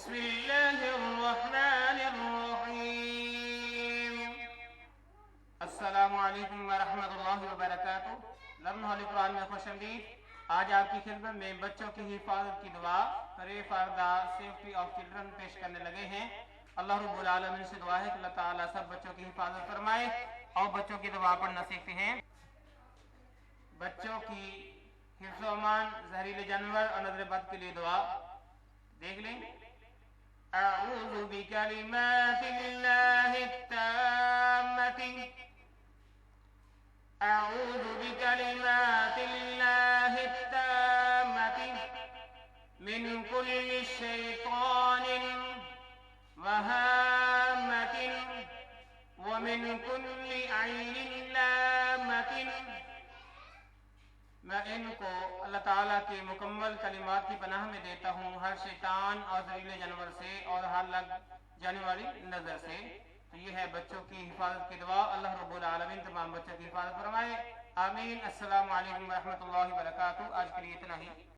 بسم اللہ الرحمن الرحیم۔ السلام علیکم ورحمۃ اللہ وبرکاتہ۔ لمحہ القرآن میں خوش آمدید۔ آج آپ کی خدمت میں بچوں کی حفاظت کی دعا پرے فردہ سیفٹی آف چلڈرن پیش کرنے لگے ہیں۔ اللہ رب العالمین سے دعا ہے کہ اللہ تعالیٰ سب بچوں کی حفاظت فرمائے اور بچوں کی دعا پڑھنا سیکھتے ہیں۔ بچوں کی حفظ و امان، زہریلے جانور اور نظر بد کے لیے دعا دیکھ لیں۔ اعوذ بکلمات اللہ التامۃ اعوذ بکلمات اللہ التامۃ من کل شیطان وہامۃ ومن کل عین لامۃ۔ میں ان کو اللہ تعالیٰ کے مکمل کلمات کی پناہ میں دیتا ہوں، ہر شیطان اور زہریلے جانور سے اور ہر لگ جانے والی نظر سے۔ تو یہ ہے بچوں کی حفاظت کی دعا۔ اللہ رب العالمین تمام بچوں کی حفاظت فرمائے، آمین۔ السلام علیکم ورحمۃ اللہ وبرکاتہ۔ آج کے لیے اتنا ہی۔